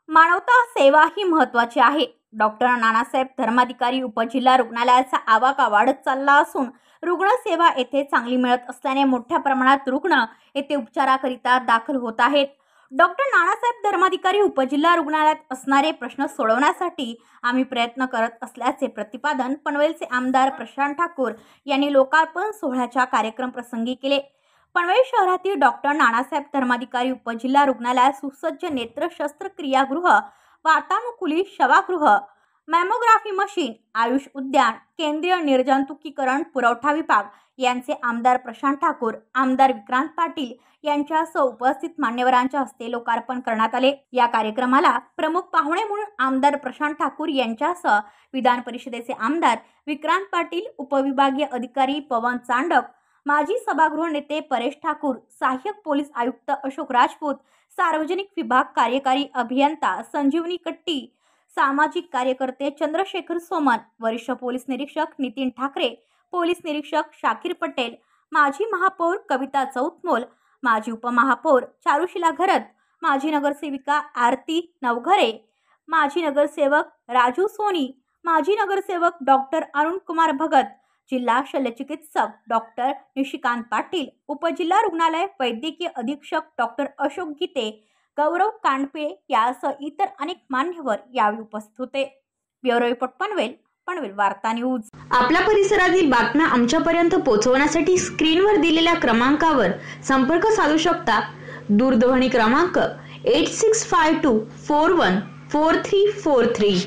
मानवता सेवा ही महत्त्वाची आहे। डॉक्टर नानासाहेब धर्माधिकारी उपजिल्हा रुग्णालयाचा आवाका वाढत चालला असून रुग्णसेवा येथे चांगली मिळत असल्याने मोठ्या प्रमाणात रुग्ण येथे उपचाराकरिता दाखल होत आहेत। डॉक्टर नानासाहेब धर्माधिकारी उपजिल्हा रुग्णालयात असणारे प्रश्न सोडवण्यासाठी आम्ही प्रयत्न करत असल्याचे प्रतिपादन पनवेलचे आमदार प्रशांत ठाकूर यांनी लोकार्पण सोहळ्याच्या कार्यक्रम प्रसंगी केले। पनवेल शहरातील डॉक्टर नानासाहेब धर्माधिकारी उपजिल्हा रुग्णालयात सुसज्ज नेत्र शस्त्रक्रियागृह, वातानुकूलित शवागृह, मॅमोग्राफी मशीन, आयुष उद्यान, केंद्रीय निर्जंतुकीकरण पुरवठा विभाग यांचे आमदार प्रशांत ठाकूर, आमदार विक्रांत पाटील यांच्यासह उपस्थित मान्यवरांच्या हस्ते लोकार्पण करण्यात आले। या कार्यक्रमाला प्रमुख पाहुणे म्हणून आमदार प्रशांत ठाकूर यांच्यासह विधान परिषदेचे आमदार विक्रांत पाटील, उपविभागीय अधिकारी पवन चांडक, माजी सभागृह नेते परेश ठाकूर, सहाय्यक पोलीस आयुक्त अशोक राजपूत, सार्वजनिक विभाग कार्यकारी अभियंता संजीवनी कट्टी, सामाजिक कार्यकर्ते चंद्रशेखर सोमन, वरिष्ठ पोलीस निरीक्षक नितीन ठाकरे, पोलीस निरीक्षक शाकीर पटेल, माजी महापौर कविता चौतमोल, माजी उपमहापौर चारुशिला घरत, माजी नगरसेविका आरती नवघरे, माजी नगरसेवक राजू सोनी, माजी नगरसेवक डॉक्टर अरुण कुमार भगत, जिल्हा शल्यचिकित्सक डॉक्टर निशिकांत पाटील, उपजिल्हा रुग्णालय वैद्यकीय अधीक्षक डॉक्टर अशोक गीते, गौरव कांडपे यासह इतर अनेक मान्यवर यावेळी उपस्थित होते। ब्युरो रिपोर्ट पनवेल, पनवेल वार्ता न्यूज। आपल्या परिसरातील बातम्या आमच्यापर्यंत पोहोचवण्यासाठी स्क्रीनवर दिलेल्या क्रमांकावर संपर्क साधू शकता। दूरध्वनी क्रमांक 8652414343।